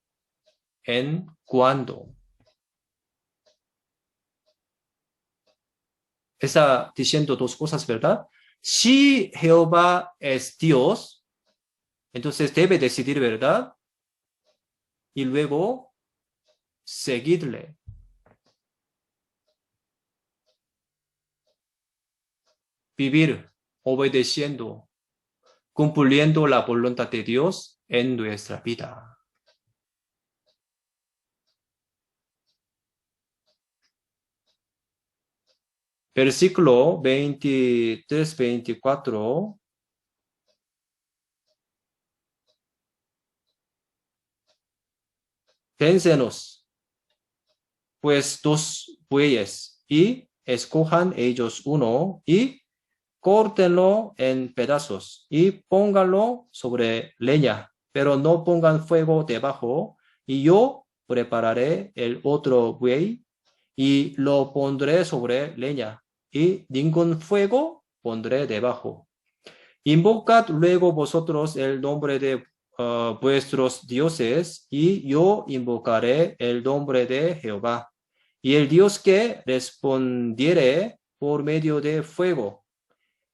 en cuando. Está diciendo dos cosas, ¿verdad? Si Jehová es Dios, entonces debe decidir, ¿verdad? Y luego seguirle. Vivir obedeciendo, cumpliendo la voluntad de Dios en nuestra vida. Versículo 23-24. Vénsenos, pues, 2 bueyes, y escojan ellos uno, y córtenlo en pedazos, y pónganlo sobre leña, pero no pongan fuego debajo, y yo prepararé el otro buey, y lo pondré sobre leña, y ningún fuego pondré debajo. Invocad luego vosotros el nombre de vuestros dioses, y yo invocaré el nombre de Jehová. Y el Dios que respondiere por medio de fuego,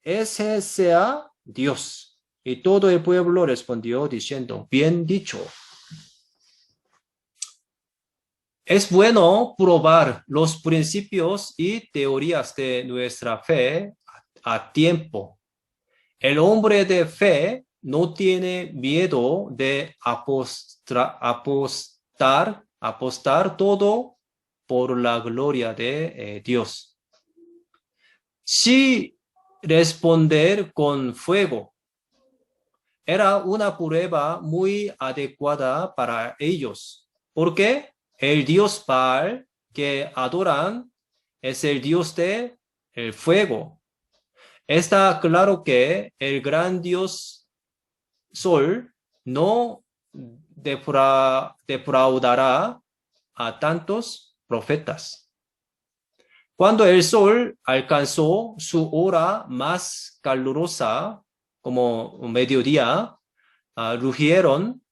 ese sea Dios. Y todo el pueblo respondió diciendo, bien dicho. Es bueno probar los principios y teorías de nuestra fe a tiempo. El hombre de fe no tiene miedo de apostar todo por la gloria de Dios. Si responder con fuego era una prueba muy adecuada para ellos, porque el Dios Baal que adoran es el Dios de el fuego. Está claro que el gran Dios Sol no defraudará a tantos profetas. Cuando el sol alcanzó su hora más calurosa, como mediodía, rugieron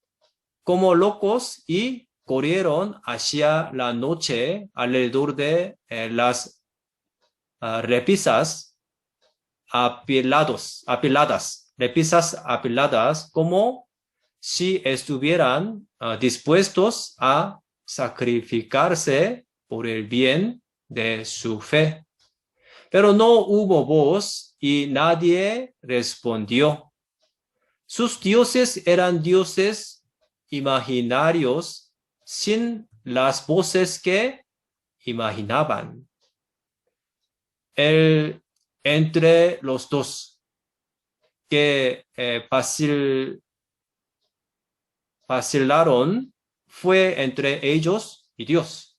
como locos y corrieron hacia la noche alrededor de las repisas repisas apiladas, como si estuvieran dispuestos a sacrificarse por el bien de su fe. Pero no hubo voz y nadie respondió. Sus dioses eran dioses imaginarios sin las voces que imaginaban. Entre los dos que vacilaron fue entre ellos y Dios.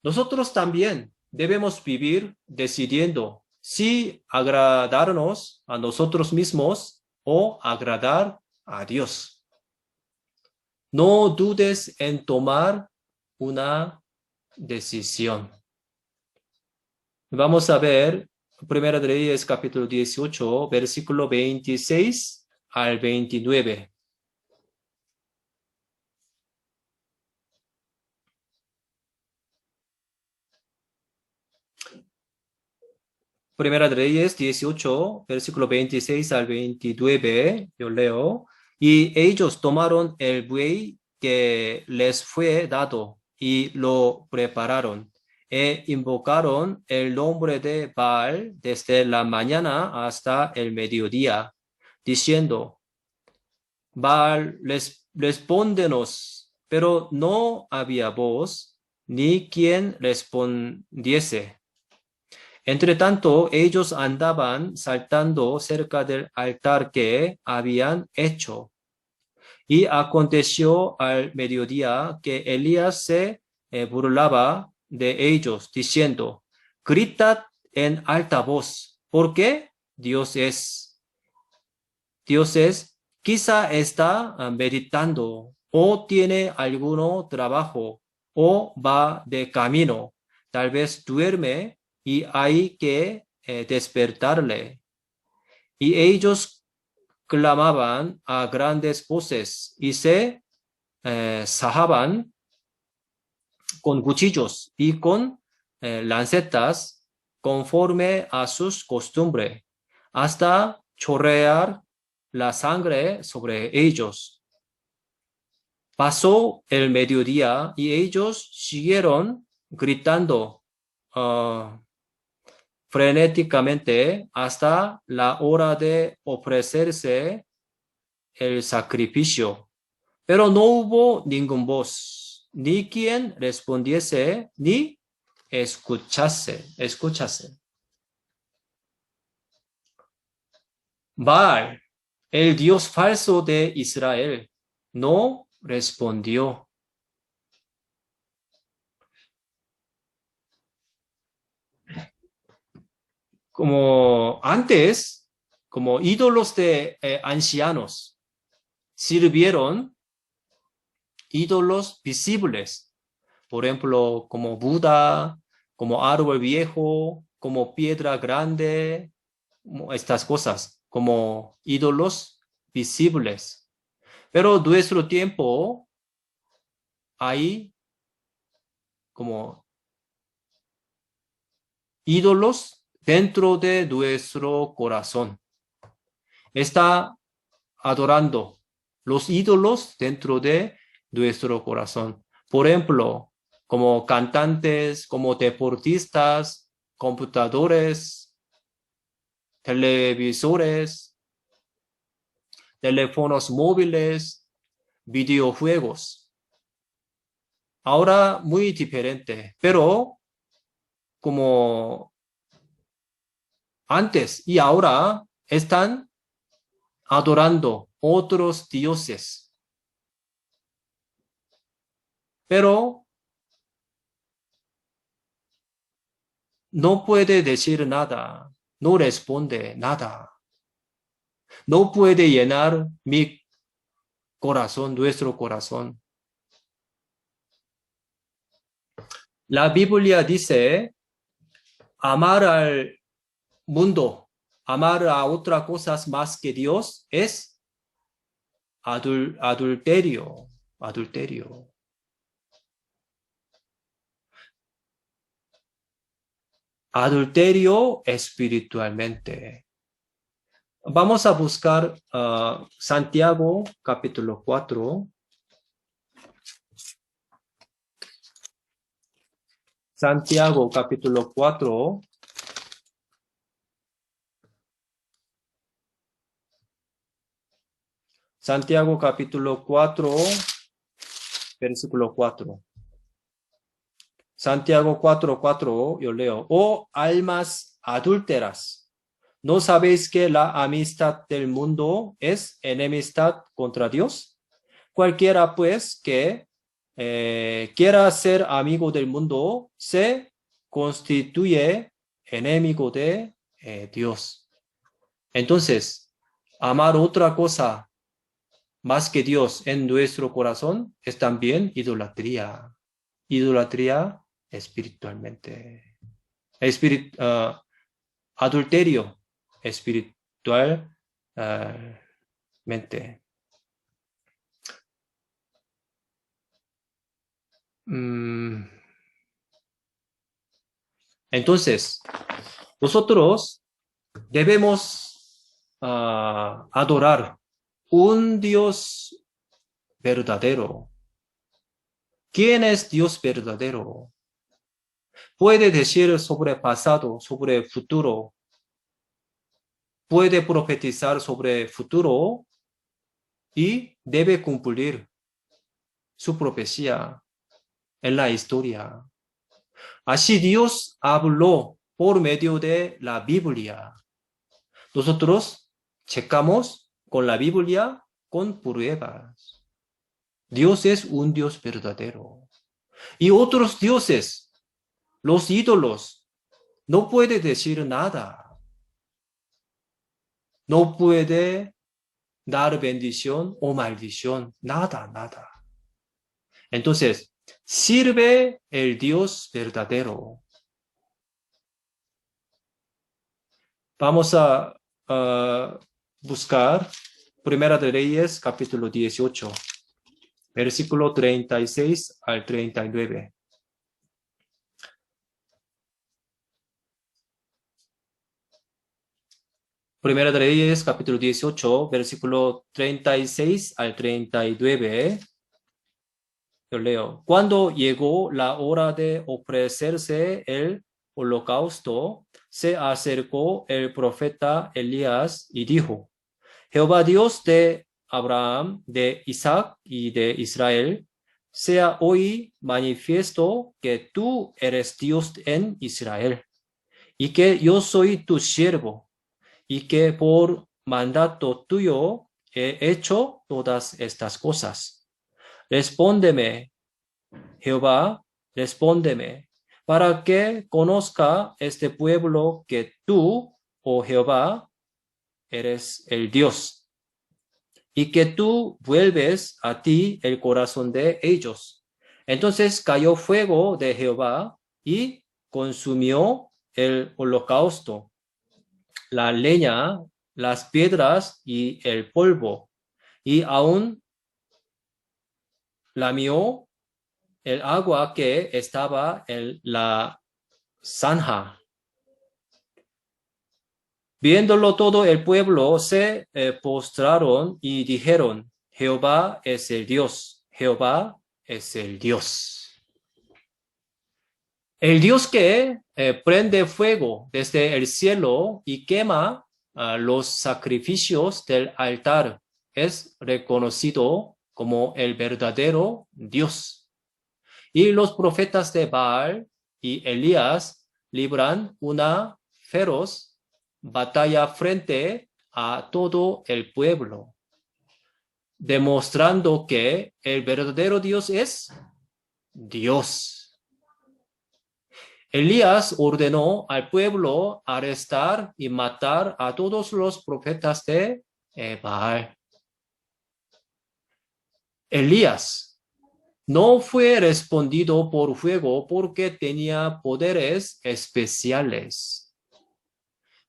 Nosotros también debemos vivir decidiendo si agradarnos a nosotros mismos o agradar a Dios. No dudes en tomar una decisión. Vamos a ver Primera de Reyes capítulo 18, versículo 26 al 29. Primera de Reyes 18, versículo 26 al 29, yo leo. Y ellos tomaron el buey que les fue dado y lo prepararon e invocaron el nombre de Baal desde la mañana hasta el mediodía, diciendo, Baal, respóndenos, pero no había voz ni quien respondiese. Entre tanto, ellos andaban saltando cerca del altar que habían hecho. Y aconteció al mediodía que Elías se burlaba de ellos, diciendo, gritad en alta voz, porque Dios es, quizá está meditando o tiene alguno trabajo o va de camino, tal vez duerme y hay que despertarle. Y ellos clamaban a grandes voces y se sajaban con cuchillos y con lancetas conforme a sus costumbres, hasta chorrear la sangre sobre ellos. Pasó el mediodía y ellos siguieron gritando frenéticamente hasta la hora de ofrecerse el sacrificio. Pero no hubo ningún voz, ni quien respondiese, ni escuchase. Baal, el Dios falso de Israel, no respondió. Como antes, como ídolos de ancianos, sirvieron ídolos visibles, por ejemplo, como Buda, como árbol viejo, como piedra grande, estas cosas, como ídolos visibles. Pero nuestro tiempo hay como ídolos dentro de nuestro corazón. Está adorando los ídolos dentro de nuestro corazón. Por ejemplo, como cantantes, como deportistas, computadores, televisores, teléfonos móviles, videojuegos. Ahora muy diferente, pero como antes y ahora están adorando otros dioses. Pero no puede decir nada. no responde nada. No puede llenar mi corazón, nuestro corazón. La Biblia dice, amar al mundo, amar a otras cosas más que Dios es adulterio, adulterio. Adulterio espiritualmente. Vamos a buscar Santiago capítulo 4. Santiago capítulo 4. Santiago capítulo 4, versículo 4. Santiago 4:4, yo leo, oh almas adúlteras, ¿no sabéis que la amistad del mundo es enemistad contra Dios? Cualquiera pues que quiera ser amigo del mundo se constituye enemigo de Dios. Entonces, amar otra cosa más que Dios en nuestro corazón es también idolatría. Idolatría espiritualmente. Adulterio espiritualmente. Entonces, nosotros debemos adorar un Dios verdadero. ¿Quién es Dios verdadero? Puede decir sobre pasado, sobre futuro. Puede profetizar sobre futuro y debe cumplir su profecía en la historia. Así Dios habló por medio de la Biblia. Nosotros checamos con la Biblia con pruebas. Dios es un Dios verdadero. Y otros dioses, los ídolos, no puede decir nada. No puede dar bendición o maldición. Nada, nada. Entonces, sirve el Dios verdadero. Vamos a buscar Primera de Reyes, capítulo 18, versículo 36 al 39. Primera de Reyes, capítulo 18, versículo 36 al 39. Yo leo. Cuando llegó la hora de ofrecerse el holocausto, se acercó el profeta Elías y dijo, Jehová Dios de Abraham, de Isaac y de Israel, sea hoy manifiesto que tú eres Dios en Israel, y que yo soy tu siervo, y que por mandato tuyo he hecho todas estas cosas. Respóndeme, Jehová, respóndeme, para que conozca este pueblo que tú, oh Jehová, eres el Dios, y que tú vuelves a ti el corazón de ellos. Entonces cayó fuego de Jehová y consumió el holocausto, la leña, las piedras y el polvo, y aún lamió el agua que estaba en la zanja. Viéndolo todo el pueblo se postraron y dijeron, Jehová es el Dios, Jehová es el Dios. El Dios que prende fuego desde el cielo y quema los sacrificios del altar es reconocido como el verdadero Dios. Y los profetas de Baal y Elías libran una feroz batalla frente a todo el pueblo, demostrando que el verdadero Dios es Dios. Elías ordenó al pueblo arrestar y matar a todos los profetas de Baal. Elías no fue respondido por fuego porque tenía poderes especiales.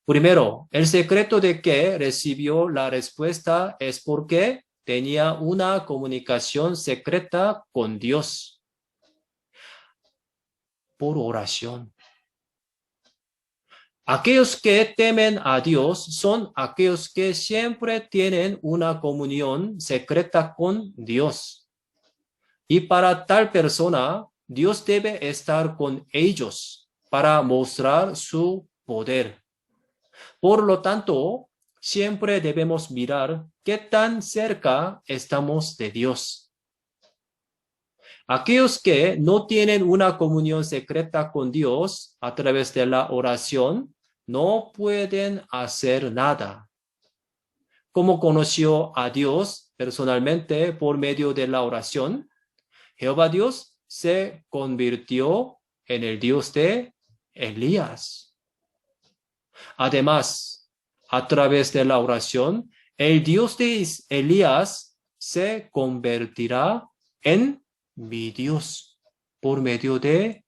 Primero, el secreto de que recibió la respuesta es porque tenía una comunicación secreta con Dios por oración. Aquellos que temen a Dios son aquellos que siempre tienen una comunión secreta con Dios. Y para tal persona, Dios debe estar con ellos para mostrar su poder. Por lo tanto, siempre debemos mirar qué tan cerca estamos de Dios. Aquellos que no tienen una comunión secreta con Dios a través de la oración, no pueden hacer nada. Como conoció a Dios personalmente por medio de la oración, Jehová Dios se convirtió en el Dios de Elías. Además, a través de la oración, el Dios de Elías se convertirá en mi Dios por medio de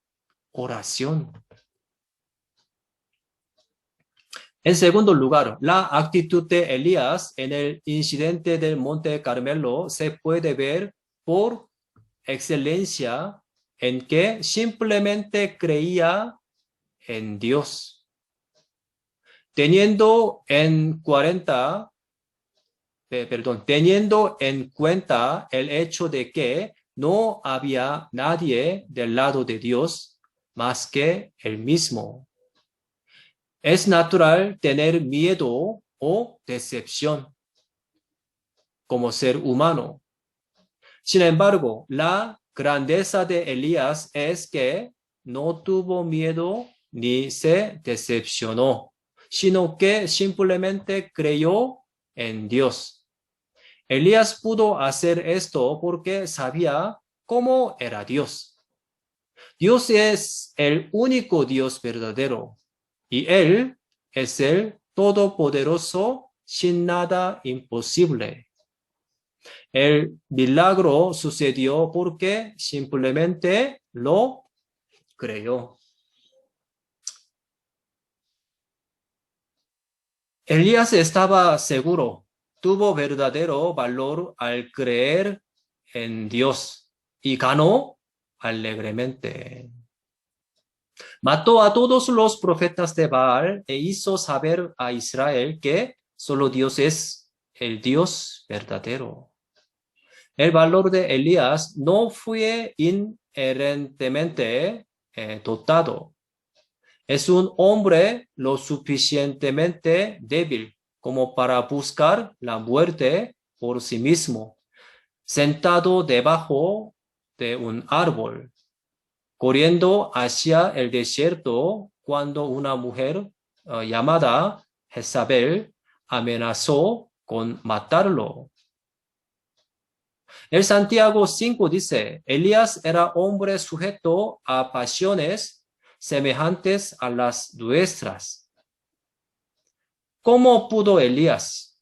oración. En segundo lugar, la actitud de Elías en el incidente del Monte Carmelo se puede ver por excelencia en que simplemente creía en Dios. Teniendo en cuenta el hecho de que no había nadie del lado de Dios más que él mismo. Es natural tener miedo o decepción como ser humano. Sin embargo, la grandeza de Elías es que no tuvo miedo ni se decepcionó, sino que simplemente creyó en Dios. Elías pudo hacer esto porque sabía cómo era Dios. Dios es el único Dios verdadero y Él es el Todopoderoso sin nada imposible. El milagro sucedió porque simplemente lo creyó. Elías estaba seguro, tuvo verdadero valor al creer en Dios y ganó alegremente. Mató a todos los profetas de Baal e hizo saber a Israel que solo Dios es el Dios verdadero. El valor de Elías no fue inherentemente dotado. Es un hombre lo suficientemente débil como para buscar la muerte por sí mismo, sentado debajo de un árbol, corriendo hacia el desierto cuando una mujer llamada Jezabel amenazó con matarlo. El Santiago 5 dice, Elías era hombre sujeto a pasiones semejantes a las nuestras. ¿Cómo pudo Elías,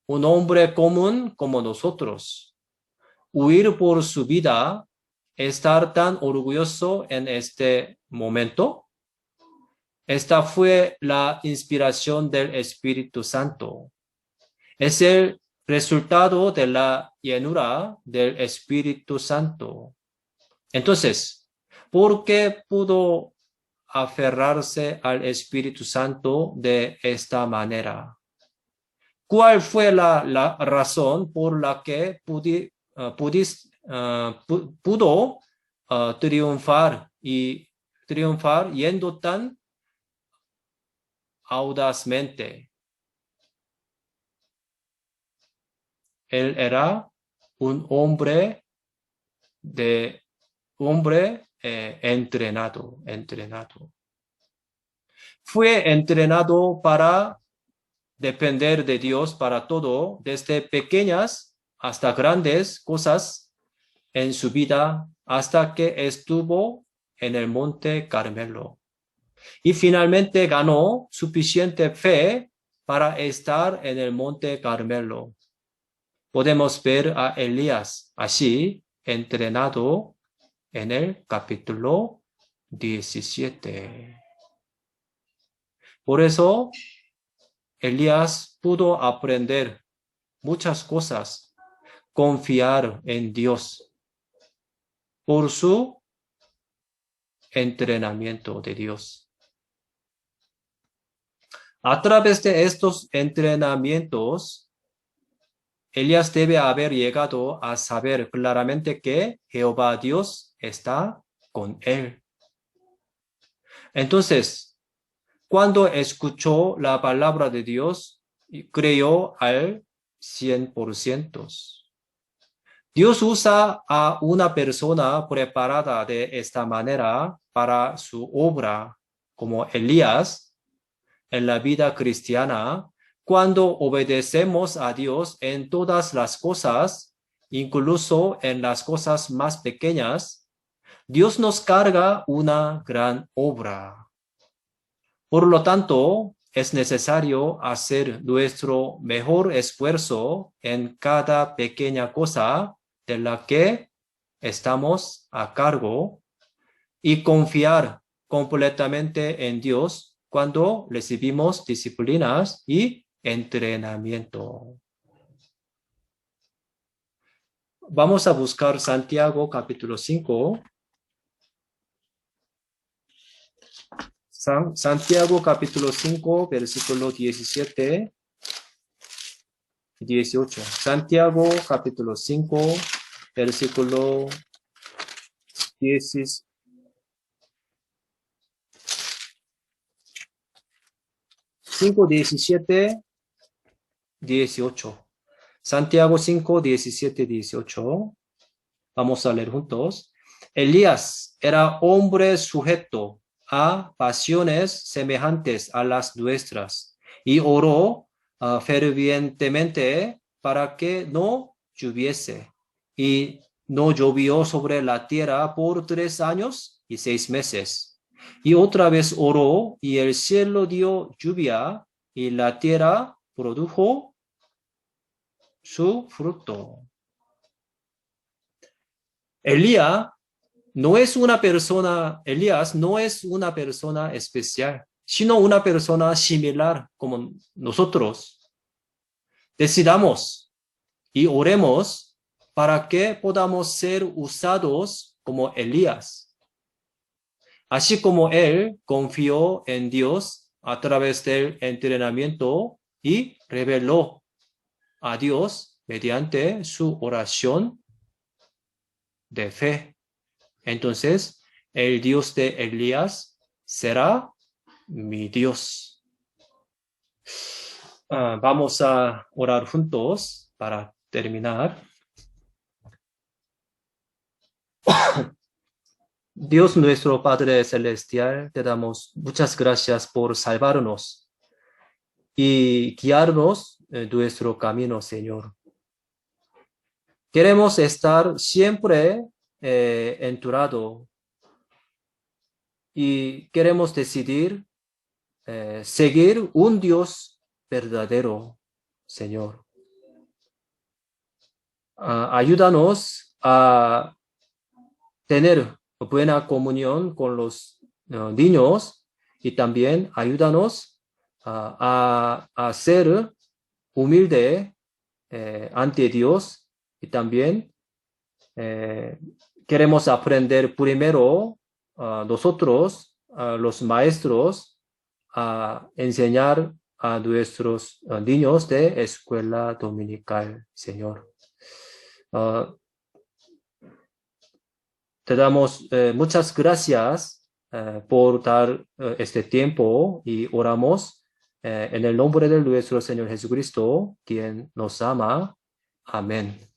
un hombre común como nosotros, huir por su vida, estar tan orgulloso en este momento? Esta fue la inspiración del Espíritu Santo. Es el resultado de la llenura del Espíritu Santo. Entonces, ¿por qué pudo aferrarse al Espíritu Santo de esta manera? ¿Cuál fue la razón por la que pudo triunfar yendo tan audazmente? Él era un hombre entrenado. Fue entrenado para depender de Dios para todo, desde pequeñas hasta grandes cosas en su vida, hasta que estuvo en el monte Carmelo. Y finalmente ganó suficiente fe para estar en el monte Carmelo. Podemos ver a Elías así entrenado en el capítulo 17. Por eso, Elías pudo aprender muchas cosas, confiar en Dios por su entrenamiento de Dios. A través de estos entrenamientos, Elías debe haber llegado a saber claramente que Jehová Dios está con él. Entonces, cuando escuchó la palabra de Dios, creyó al 100%. Dios usa a una persona preparada de esta manera para su obra, como Elías, en la vida cristiana. Cuando obedecemos a Dios en todas las cosas, incluso en las cosas más pequeñas, Dios nos carga una gran obra. Por lo tanto, es necesario hacer nuestro mejor esfuerzo en cada pequeña cosa de la que estamos a cargo y confiar completamente en Dios cuando recibimos disciplinas y entrenamiento. Vamos a buscar Santiago capítulo 5. Santiago capítulo 5, versículo 17 y 18. Santiago capítulo 5, versículo 17. 5, 17, 18. Santiago 5, 17, 18. Vamos a leer juntos. Elías era hombre sujeto a pasiones semejantes a las nuestras y oró fervientemente para que no lloviese. Y no llovió sobre la tierra por 3 años y 6 meses. Y otra vez oró y el cielo dio lluvia y la tierra produjo su fruto. Elías no es una persona especial, sino una persona similar como nosotros. Decidamos y oremos para que podamos ser usados como Elías. Así como él confió en Dios a través del entrenamiento y reveló a Dios mediante su oración de fe. Entonces, el Dios de Elías será mi Dios. Vamos a orar juntos para terminar. Dios nuestro Padre Celestial, te damos muchas gracias por salvarnos y guiarnos en nuestro camino, Señor. Queremos estar siempre en tu lado y queremos decidir seguir un Dios verdadero, Señor. Ayúdanos a tener buena comunión con los niños y también ayúdanos a ser humilde ante Dios y también queremos aprender primero nosotros, los maestros, a enseñar a nuestros niños de escuela dominical, Señor. Te damos muchas gracias por dar este tiempo y oramos en el nombre de nuestro Señor Jesucristo, quien nos ama. Amén.